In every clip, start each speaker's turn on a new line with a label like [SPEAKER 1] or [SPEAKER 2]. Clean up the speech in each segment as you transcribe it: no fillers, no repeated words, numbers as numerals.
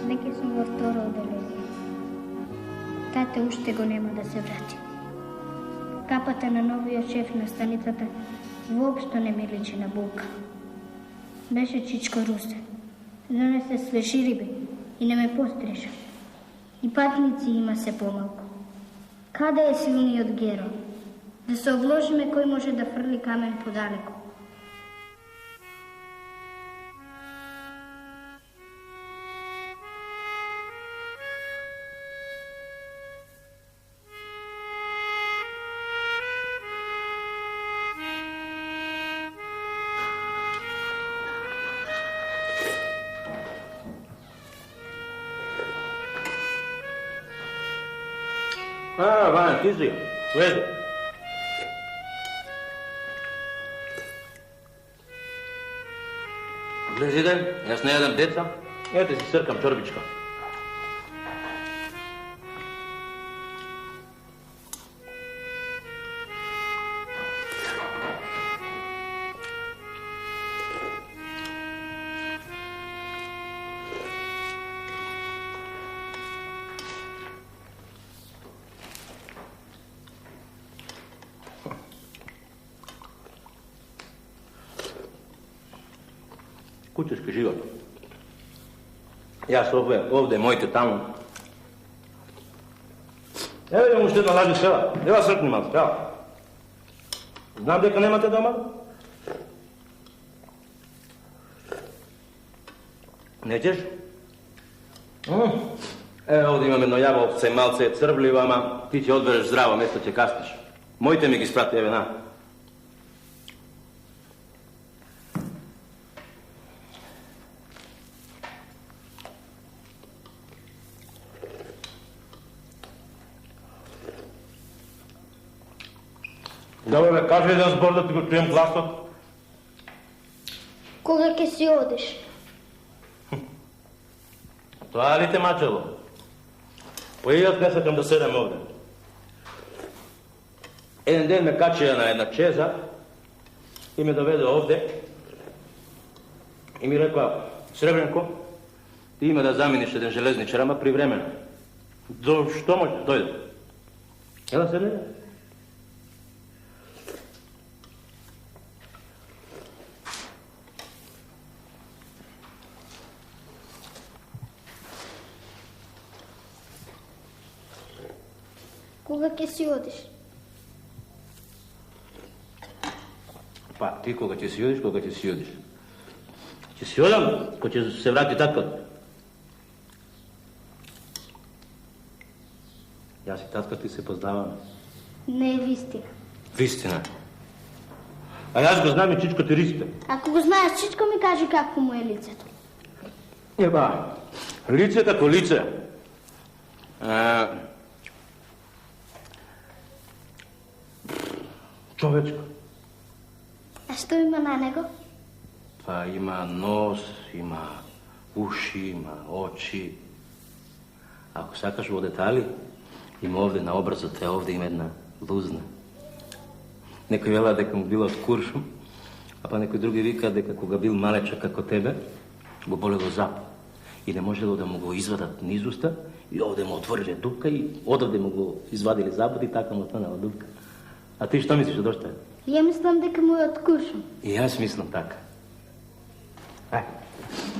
[SPEAKER 1] Neki sam во второ оделение. Тате уште го нема да се врати. Капата на новиот шеф на станицата воопшто не ми личи на булка. Беше чичко русен. Донесе свежи риби и не ме постреша. И патници има се помалку. Каде е силниот герой? Да се обложиме кој може да фрли камен подалеку.
[SPEAKER 2] Ваня, ти си. Влези. Влези да, јас не јадам деца, ете си сркам чорбичка. Кучешки живот. Јас овде, моите таму. Еве имам уште една лажи села. Ева сркни малко, ева. Знам дека немате дома? Неќеш? Еве овде имам едно јаболце, малце е црвливо, ама ти ќе одбереш здраво, место ќе кастиш. Моите ми ги спрати, еве на. Добре, бе, кажи еден збор да ти го чуем гласот.
[SPEAKER 1] Кога ќе си одиш?
[SPEAKER 2] Тоа ли те мачело? Појдат не сакам да седам овде. Еден ден ме качија на една чеза и ме доведе овде и ми рекла: Сребренко, ти има да замениш еден железничар, ама привремено. До што може? Дојде. Ела седне?
[SPEAKER 1] Кога ќе си одиш?
[SPEAKER 2] Па, ти кога ќе си одиш, кога ќе си одиш? Ќе си одам, кога ќе се врати таткот. Јас и таткот ти се познаваме.
[SPEAKER 1] Не е вистина.
[SPEAKER 2] Вистина. А јас го знам и чичко ти Ристо.
[SPEAKER 1] Ако го знаеш чичко, ми кажи какво му е лицето.
[SPEAKER 2] Еба, лице како лице. Човечко.
[SPEAKER 1] А што има на него?
[SPEAKER 2] Па има нос, има уши, има очи. Ако сакаш во детали, има овде на образот, овде има една лузна. Некој вела дека му бил од куршум, а па некој други вика дека кога бил малечак како тебе, го болело зап. И не можело да му го извадат низ уста, и овде му отвориле дупка и одовде му го извадили забот и така му останала дупка. А ти што мислиш, одошто е?
[SPEAKER 1] Ја мислам дека му е од куршум.
[SPEAKER 2] И јас мислам така.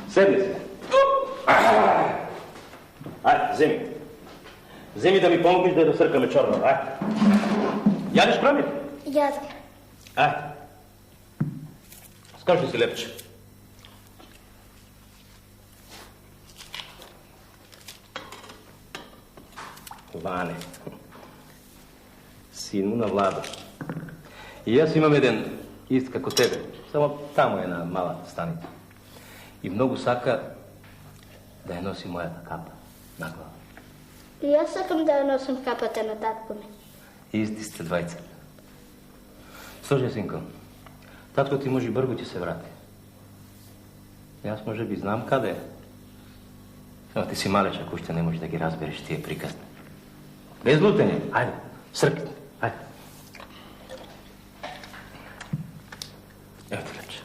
[SPEAKER 2] Седни се. Ајде, земи. Земи да ми помогнеш да ја досркаме чорбава, ајде. Јадеш кромир?
[SPEAKER 1] Јадам.
[SPEAKER 2] Ајде. Скажи си лепче. Ване. Сину на Владо. И јас имам еден ист како тебе, само таму е на малата станица. И многу сака да ја носи мојата капа на глава.
[SPEAKER 1] И јас сакам да ја носам капата на татко ми.
[SPEAKER 2] Исти сте двајца. Слушај, синко, татко ти може брзо ќе се врати. Јас може би знам каде е. Но ти си малечак, уште не можеш да ги разбереш тие приказни. Без лутење, ајде, сркни, ајде. Evo ti leče.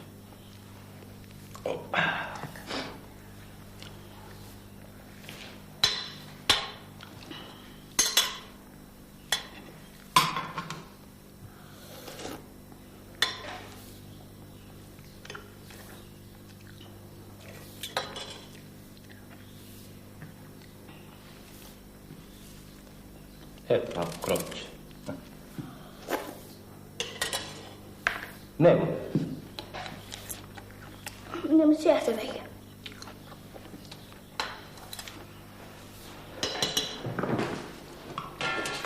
[SPEAKER 2] malo kropić. Ne.
[SPEAKER 1] Нема сега се веќе.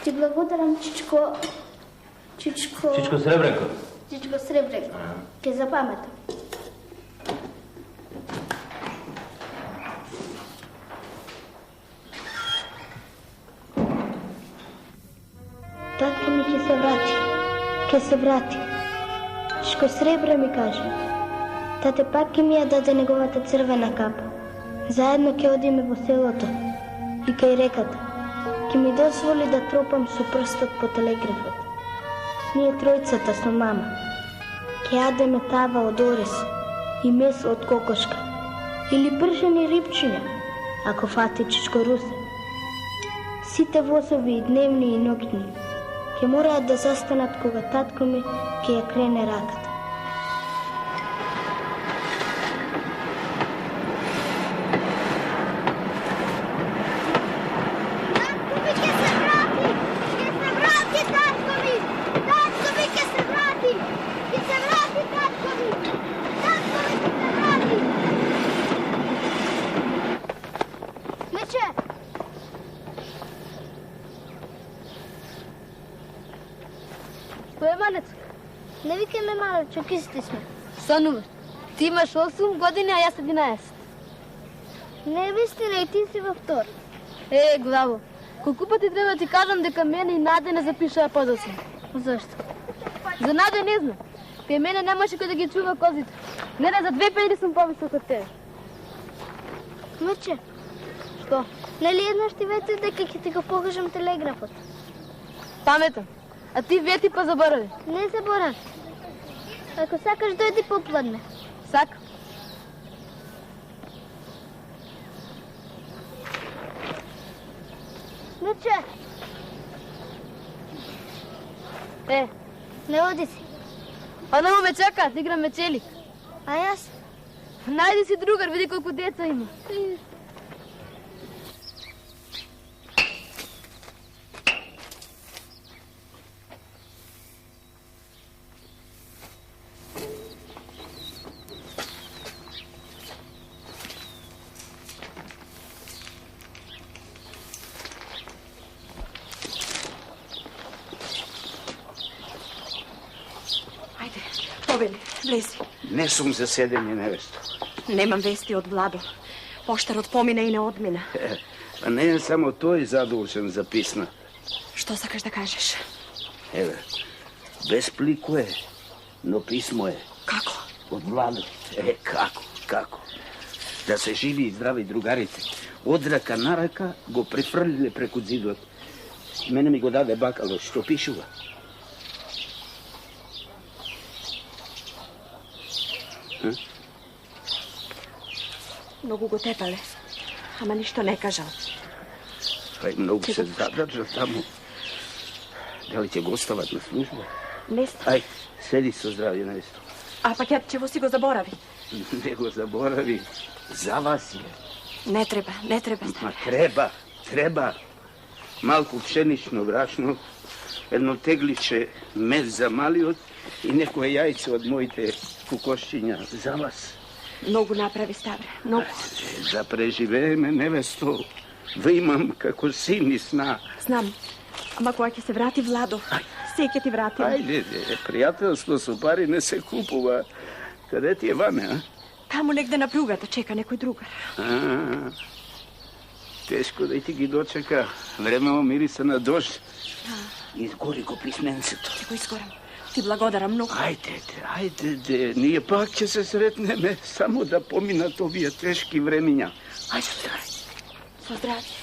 [SPEAKER 1] Ти благодарам, Чичко.
[SPEAKER 2] Чичко Сребренко.
[SPEAKER 1] Чичко Сребренко. Ке запаметам. Татко ми ќе се врати. Ке се врати. Чичко Сребра ми каже. Тате пак ќе ми ја даде неговата црвена капа. Заедно ќе одиме во селото и кај реката. Ќе ми дозволи да тропам со прстот по телеграфот. Ние тројцата со мама. Ќе јадеме тава од орес и месо од кокошка. Или пршени рибчиња, ако фати Чичко Русе. Сите возови и дневни и ноќни ќе мораат да застанат кога татко ми ќе ја крене раката. Не викай ме, мале, чокисти сме.
[SPEAKER 3] Стануваш, ти имаш 8 години, а јас 11.
[SPEAKER 1] Не е вистина и ти си във втор.
[SPEAKER 3] Главо, колку пъти трябва да ти кажам дека мене и Наде не запишаа подоцна?
[SPEAKER 1] Зашто?
[SPEAKER 3] За Наде не знам. Кај мене немаше кој да ги чува козите. Не, за 2 педи сум повисок од тебе.
[SPEAKER 1] Мече,
[SPEAKER 3] Што?
[SPEAKER 1] нели еднаш ти вети дека ќе ти го покажам телеграфот?
[SPEAKER 3] Паметам. А ти вети па заборави.
[SPEAKER 1] Не заборави. Ако сакаш, дојди попладне.
[SPEAKER 3] Сак.
[SPEAKER 1] Мече! Не оди си.
[SPEAKER 3] Онамо ме чака, да играм мечелик.
[SPEAKER 1] А јас?
[SPEAKER 3] Најди си другар, види колку деца има.
[SPEAKER 4] Влези.
[SPEAKER 5] Не сум за седење, невесто.
[SPEAKER 4] Немам вести од Владо. Поштарот помина и не одмина.
[SPEAKER 5] А не е само тој задолжен за писма.
[SPEAKER 4] Што сакаш да кажеш?
[SPEAKER 5] Еве, без плико е, но писмо е.
[SPEAKER 4] Како?
[SPEAKER 5] Од Владо. Како? Да се живи и здрави другарите. Од рака на рака го префрлиле преку зидот. Мене ми го даде бакало, што пишува.
[SPEAKER 4] Многу го тепале, ама ништо не кажал.
[SPEAKER 5] Па и многу се задржа таму. Дали ќе го остават на служба?
[SPEAKER 4] Несто.
[SPEAKER 5] Ај, седи со здравје, невесто.
[SPEAKER 4] А пакетчево си го заборави.
[SPEAKER 5] Не го заборави. За вас е.
[SPEAKER 4] Не треба.
[SPEAKER 5] Ма треба. Малку пшенично брашно, едно тегличе мед за малиот и некое јајце од моите кукошчиња. За вас.
[SPEAKER 4] Многу направи, Ставре, многу.
[SPEAKER 5] Да преживееме, невесто. Ве имам како син и сна.
[SPEAKER 4] Знам, ама кога ќе се врати Владо, се ќе ти врати.
[SPEAKER 5] Ајде, пријателство со пари не се купува. Каде ти е Ване, а?
[SPEAKER 4] Таму негде на пругата чека некој другар.
[SPEAKER 5] Тешко да ти ги дочека. Време мириса на дожд. Изгори го писменцето.
[SPEAKER 4] Ќе го изгорам. Ти благодарам многу.
[SPEAKER 5] Ајде, ние пак ќе се сретнеме, само да поминат овие тешки времиња. Ајде, здрави.
[SPEAKER 4] Со здравје.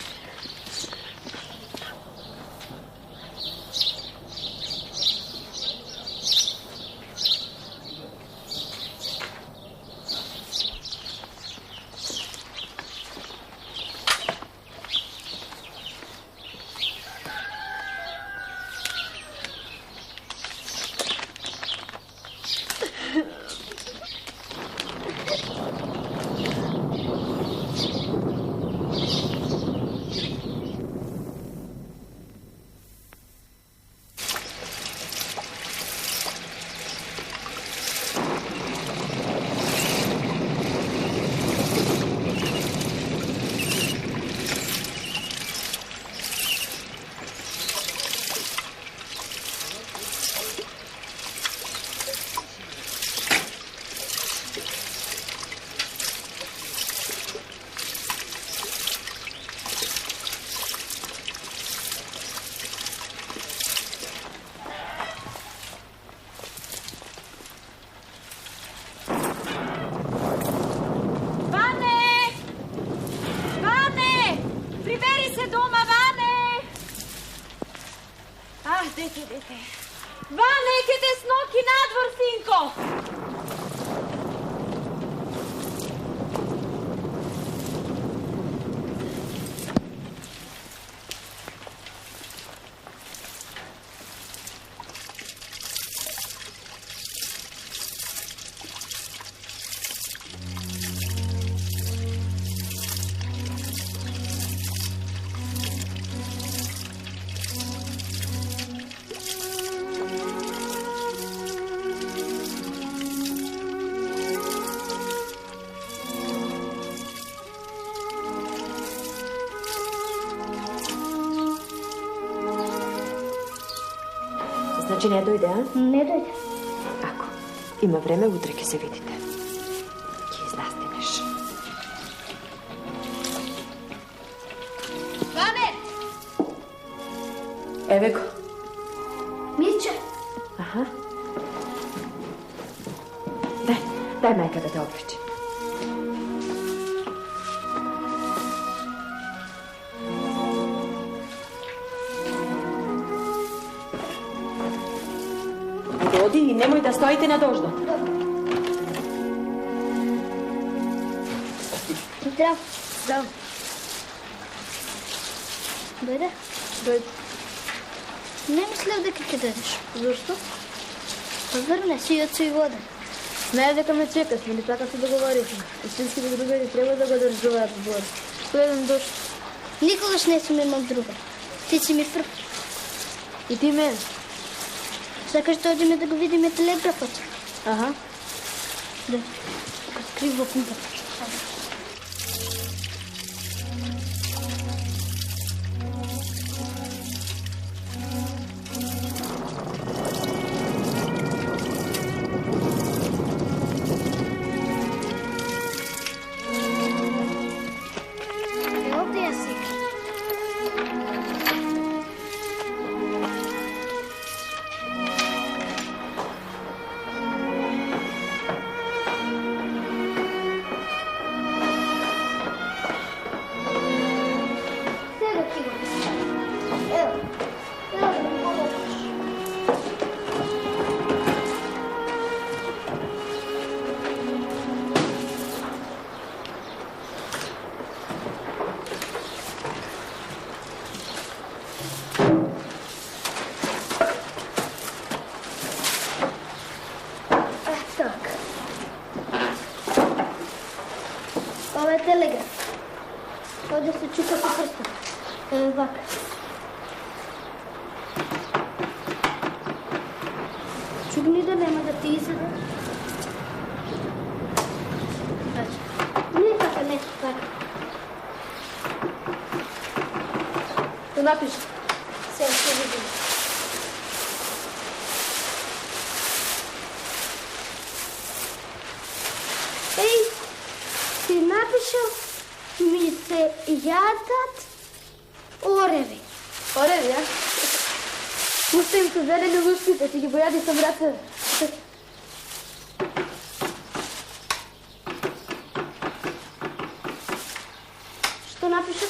[SPEAKER 4] Vane, idete s Noki nadvor, sinko! Znači ne dojde, a?
[SPEAKER 1] Ne dojde.
[SPEAKER 4] Ako ima vreme, utreke se vidite. Kje znastineš.
[SPEAKER 3] Vane!
[SPEAKER 4] Evo go.
[SPEAKER 1] Miće.
[SPEAKER 4] Aha. Daj majka da te oblači. Odi i nemoj da stojite na doždu.
[SPEAKER 1] Zdravo. Zdravo. Dojde?
[SPEAKER 3] Dojde.
[SPEAKER 1] Ne mislio da ti dođeš.
[SPEAKER 3] Zašto?
[SPEAKER 1] Pa vrne si ocu i voda.
[SPEAKER 3] Знаеш дека ме чекаш, но така се договорихме. Истинските другари треба да го држуваат в бор. Тој еден дошл.
[SPEAKER 1] Никогаш не съм имал друга. Ти си ми пръв.
[SPEAKER 3] И ти мен.
[SPEAKER 1] Сакаш да одиме да го видиме телеграфът?
[SPEAKER 3] Аха.
[SPEAKER 1] Да. Скри во кумпата. Това е телеграф. Той да се чука по пръста. Е вак. Чугни да няма да ти изяде. Не така, не така.
[SPEAKER 3] Да напиш.
[SPEAKER 1] Сега ще видим. Ей, ти напишал ми се ядат ореви.
[SPEAKER 3] Ореви, а? Пусти им се зелени луските, ти ги бояди са брата.
[SPEAKER 1] Що напишал?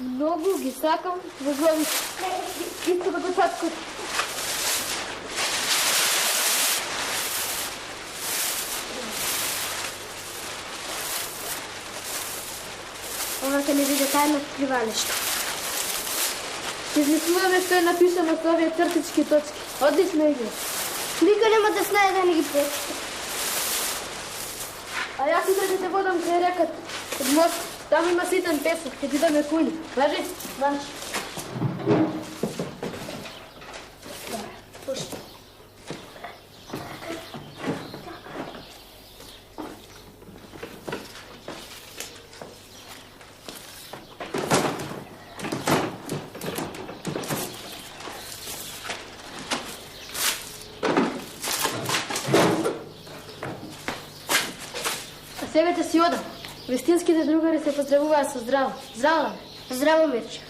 [SPEAKER 3] Много ги сакам, възлови. Исто како татко.
[SPEAKER 1] Онака не видя тайно скривалище.
[SPEAKER 3] Измислуваме што е написано со овие цртички точки. Одлично игра.
[SPEAKER 1] Никой нема да знае да ни ги прочита.
[SPEAKER 3] А јас и да те водам кај рекат, од мост. Там има ситен песок, ќе ти даме кули. Важи?
[SPEAKER 1] Важи. Пушти.
[SPEAKER 3] А себе те си одам. Вестинските другари се поздравуваат со здраво. Здраво!
[SPEAKER 1] Здраво, Мирче.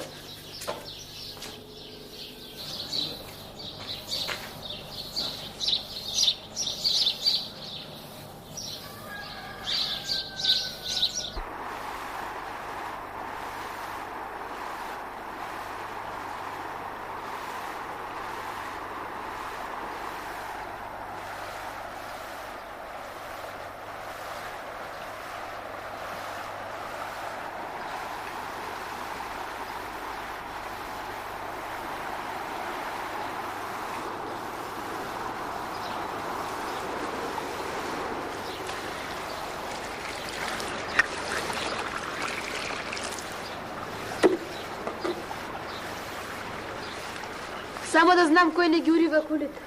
[SPEAKER 3] Само да знам кој не ги урива кулите.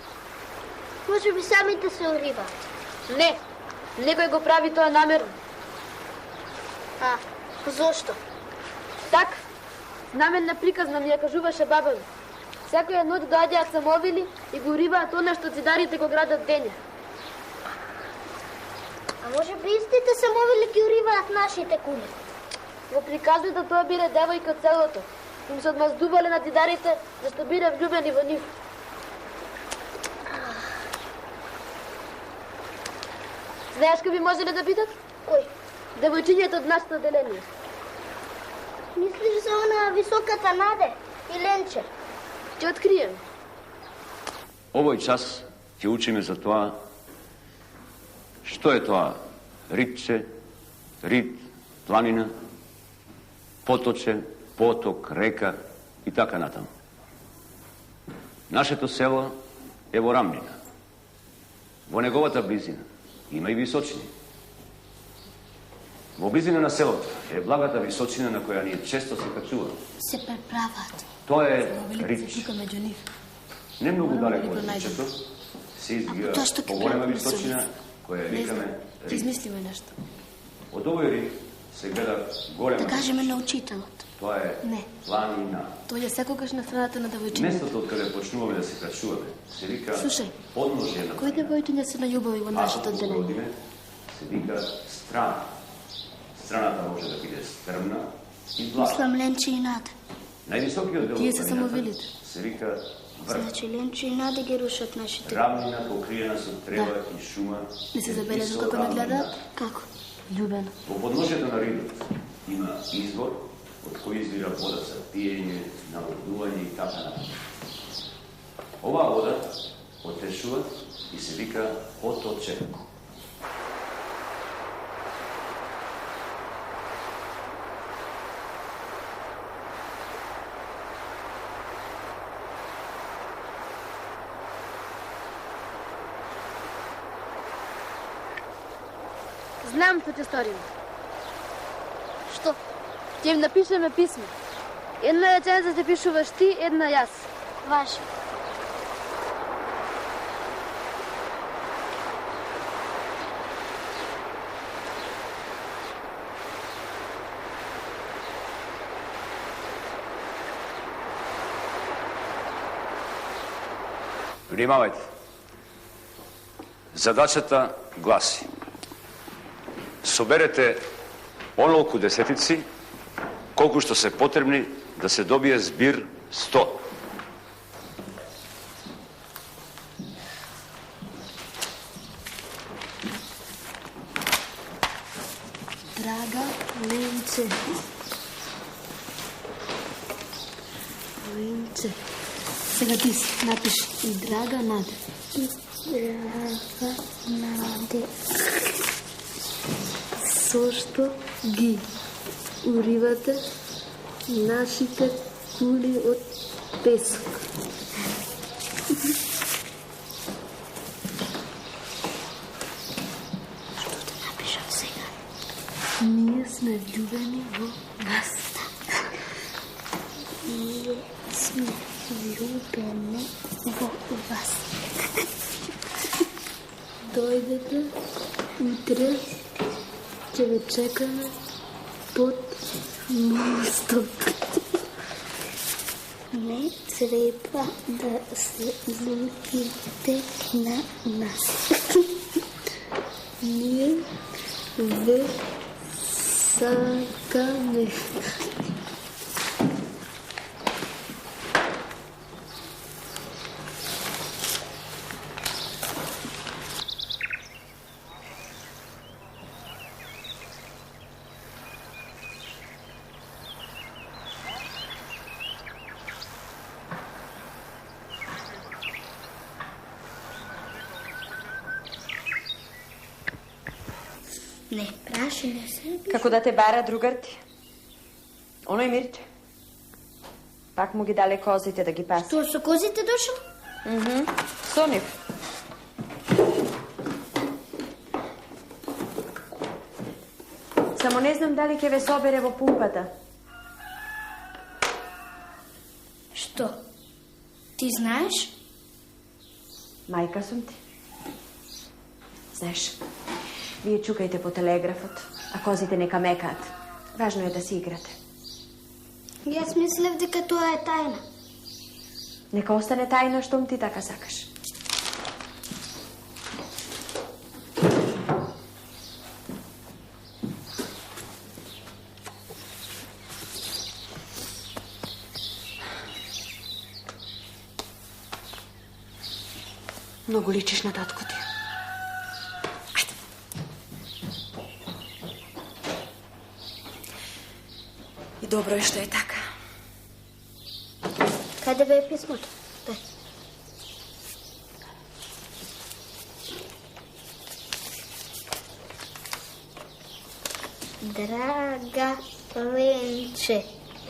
[SPEAKER 1] Може би самите се уриват.
[SPEAKER 3] Не, некој го прави тоа намерно.
[SPEAKER 1] А, зошто?
[SPEAKER 3] Так, знаменна приказна ми ја кажуваше баба ми. Секоја ноќ доаѓаат самовили и го уриваат она што цидарите го градат деня.
[SPEAKER 1] А може би истите самовили ги уриваат нашите кули?
[SPEAKER 3] Во приказната тоа биде девојка целото. Им се одмаздувале на тидарите, зашто биде влюбени во нив. Знаеш кој би можеле да бидат?
[SPEAKER 1] Кој?
[SPEAKER 3] Девојчињето од нашето отделение.
[SPEAKER 1] Мислиш за она високата Наде и Ленче?
[SPEAKER 3] Ќе открием.
[SPEAKER 6] Овој час ќе учиме за тоа што е тоа ритче, рит, планина, поточе, поток, река и така натаму. Нашето село е во рамнина. Во неговата близина има и височини. Во близина на селото е благата височина на која ние често се качуваме.
[SPEAKER 1] Се преправат.
[SPEAKER 6] Тоа е ритче. Не многу далеко од ритчето се изгива поголема височина која викаме рит.
[SPEAKER 3] Ќе измислиме нешто.
[SPEAKER 6] Од овој рит се гледа голема.
[SPEAKER 1] Да кажеме на учителот.
[SPEAKER 6] Тоа е планина.
[SPEAKER 3] Тој е секогаш на страната на девојчињата.
[SPEAKER 6] Местото од каде почнуваме да се качуваме се вика подножје на.
[SPEAKER 3] Кои девојчиња се наљубави во нашето отделение?
[SPEAKER 6] Се вика страна. Страната може да биде стрмна и блага.
[SPEAKER 1] Мислам Ленче и Наде.
[SPEAKER 6] Највисокиот дел
[SPEAKER 3] Тие
[SPEAKER 6] од
[SPEAKER 3] се
[SPEAKER 6] планината
[SPEAKER 3] самовилите.
[SPEAKER 6] се вика врв.
[SPEAKER 1] Значи Ленче и Наде ги рушат нашите.
[SPEAKER 6] Рамнина покриена со трева и шума.
[SPEAKER 3] Не се забележа како не гледаат?
[SPEAKER 1] Како?
[SPEAKER 3] Љубено.
[SPEAKER 6] Во подножјето на ридот има извор од кој извира вода за пиење, наводнување и така натаму. Оваа вода отешува и се вика поточе.
[SPEAKER 3] Знам што ќе сториме.
[SPEAKER 1] Што?
[SPEAKER 3] Ќе им напишеме писмо. Една реченица ќе пишуваш ти, една јас.
[SPEAKER 1] Важи.
[SPEAKER 6] Внимавајте. Задачата гласи: соберете онолку десетици колку што се потребни да се добие збир 100.
[SPEAKER 1] Драга Ленче. Ленче.
[SPEAKER 3] Сега ти си напиши. И драга Наде.
[SPEAKER 1] И драга Наде.
[SPEAKER 3] Зошто ги уривате нашите кули од песок?
[SPEAKER 1] Што да напишам сега?
[SPEAKER 3] Ние сме влюбени во вас.
[SPEAKER 1] Ние сме влюбени во вас.
[SPEAKER 3] Дојдете утре, ќе ве чекаме под мостот.
[SPEAKER 1] Не треба да се ljubите на нас.
[SPEAKER 3] Ние ве
[SPEAKER 1] Sakane. Ne, prašine se.
[SPEAKER 4] Kako da te bara, drugar ti? Ono je Mirče. Pak mu gi dale kozite da gi pasa.
[SPEAKER 1] To su kozite došli?
[SPEAKER 4] Sonif. Samo ne znam da li ke ve soberevo pumpata.
[SPEAKER 1] Što? Ti znaš?
[SPEAKER 4] Majka sam ti. Znaš, vi čukajte po telegrafot, a kozite neka mekat. Važno je da si igrate.
[SPEAKER 1] Jaz mislim дека to je tajna.
[SPEAKER 4] Neka ostane tajna štom ti taka sakaš. Mnogo ličiš na tatku ti. I dobro je što je taka.
[SPEAKER 1] Kada bе je pismото? Дай. Draga Lenče,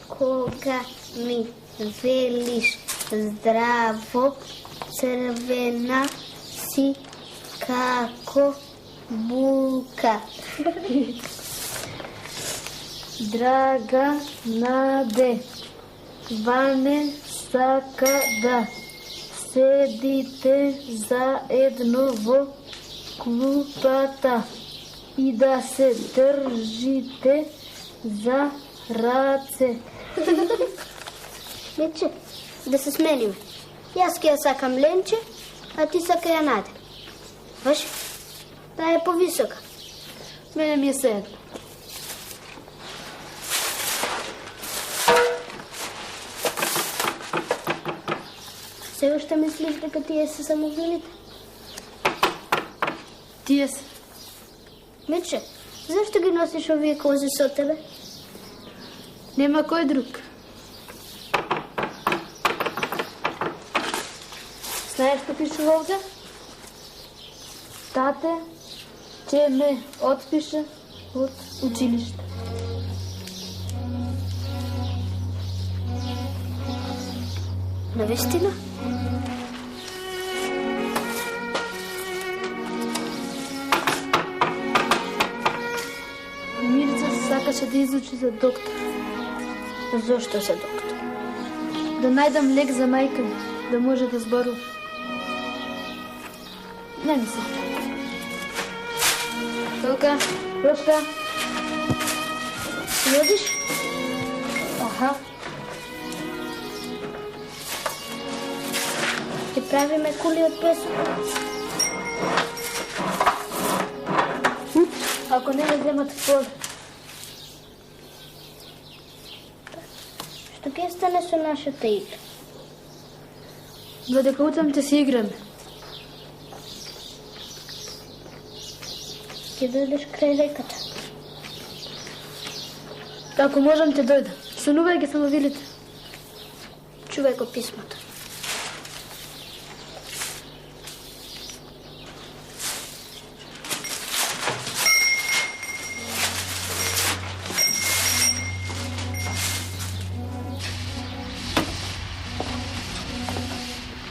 [SPEAKER 1] koga mi veliš zdravo, crvena si kako buka. Draga Nade, Vane saka da sedite zajedno v klupata i da se držite za race. Lenče, da se smenime. Jaz ki ja sakam Lenče, a ti saka ja Nade. Vaš? Ta je povisoka. Mene mi je sedno. Все още мислиш дека тие се самоубилите? Тие се. Мече, зашто ги носиш овие кози со тебе? Нема кој друг. Знаеш што пише овде? Тате ќе ме отпише од училиште. Навистина? Мирица сакаше да изучи за доктор. Зошто за доктор? Да најдам лек за мајка ми, да може да зборува. Не ми се. Толка, прошка. Водиш? Аха. Ќе правиме кули од песок. Ако не ме земат вода. Што ќе стане со нашата игра? Додека утам ќе си играме. Ќе дојдеш крај реката. Ако можам ќе дојдам. Сонувај ги самовилите. Чувај го писмото.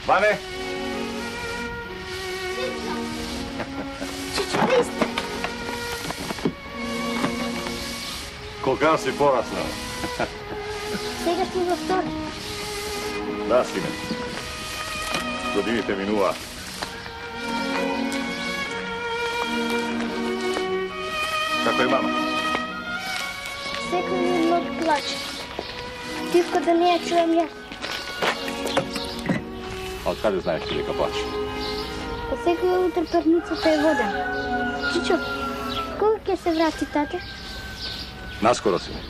[SPEAKER 7] Vane?
[SPEAKER 1] Чичо, ви сте.
[SPEAKER 7] Кога си пораснал?
[SPEAKER 1] Сега сме във втори.
[SPEAKER 7] Да, сине. Годините минува. Како е мама?
[SPEAKER 1] Секој ми много плаче. Тивко да не ја чуем ја.
[SPEAKER 7] А од каде знаеш ти дека плаче?
[SPEAKER 1] Па секој утре парницата е водена. Чичо, кога ќе се врати тате?
[SPEAKER 7] Naskoro si mi.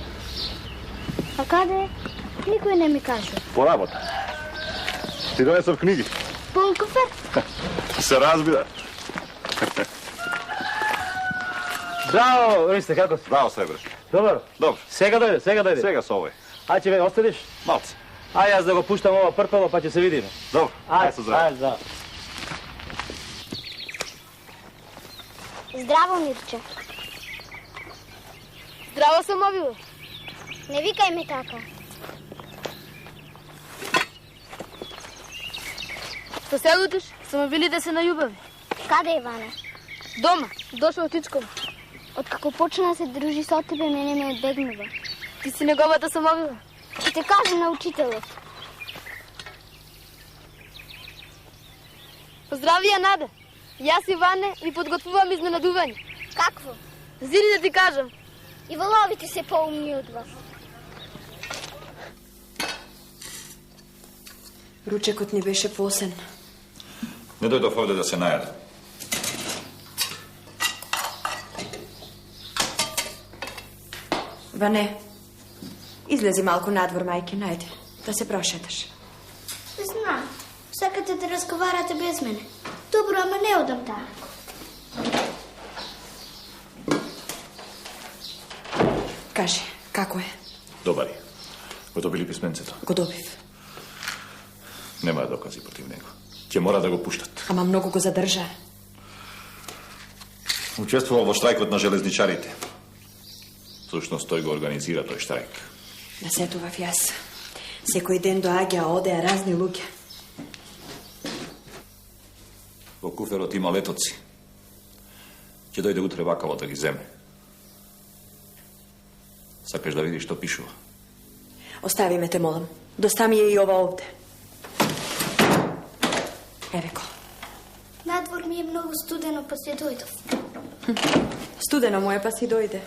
[SPEAKER 1] A kada je? Nikoj ne mi kažu.
[SPEAKER 7] Po rabota. Ti donesam knjigi.
[SPEAKER 1] Pun kufer?
[SPEAKER 7] Se razbira.
[SPEAKER 2] Zdravo, Riste, kako si?
[SPEAKER 7] Zdravo, Srebreš.
[SPEAKER 2] Dobro.
[SPEAKER 7] Dobro.
[SPEAKER 2] Svega dojde, svega dojde.
[SPEAKER 7] Svega s ovoj.
[SPEAKER 2] A će me ostaniš?
[SPEAKER 7] Malce.
[SPEAKER 2] A ja da ga puštam ovo prpavo pa će se vidimo.
[SPEAKER 7] Dobro, aj se zdravo.
[SPEAKER 2] Aj, zdravo.
[SPEAKER 1] Zdravo, Mirče.
[SPEAKER 3] Zdravo sam obilo.
[SPEAKER 1] Ne vikaj mi tako.
[SPEAKER 3] Što se lutiš? Samo bili da se naljubavi.
[SPEAKER 1] Kada je Ivana?
[SPEAKER 3] Doma, došao čičkom.
[SPEAKER 1] Otkako počela se druži sa tebe, mene me odbegnува.
[SPEAKER 3] Ti si неговата самовила.
[SPEAKER 1] Ще те кажа на учителят.
[SPEAKER 3] Поздрави я, Нада. И аз, Иване, ви подготвувам изненадување.
[SPEAKER 1] Какво?
[SPEAKER 3] Зиди да ти кажам.
[SPEAKER 1] И валовите се по-умни от вас.
[SPEAKER 4] Ручекот ни беше посен.
[SPEAKER 7] Не дојдов овде да се најадам.
[SPEAKER 4] Ване, излези малку надвор, мајке, најде, да се прошеташ.
[SPEAKER 1] Знам. Сакате да разговарате без мене. Добро, ама не одам тако.
[SPEAKER 4] Кажи, како е?
[SPEAKER 7] Добар е. Го добили писменцето?
[SPEAKER 4] Го добив.
[SPEAKER 7] Нема докази против него. Ќе мора да го пуштат.
[SPEAKER 4] Ама многу го задржа.
[SPEAKER 7] Учествувал во штрајкот на железничарите. Всушност тој го организира тој штрајк.
[SPEAKER 4] Насетував јас. Секој ден доаѓа, одеа разни луѓе.
[SPEAKER 7] Во куферот има летоци. Ќе дојде утре вакаво да ги земе. Сакаш да видиш што пишува?
[SPEAKER 4] Остави ме, те молам. Доста ми е и ова овде. Еве го.
[SPEAKER 1] Надвор ми е много студено, па се дојдов.
[SPEAKER 4] Студено му е, па си дојде.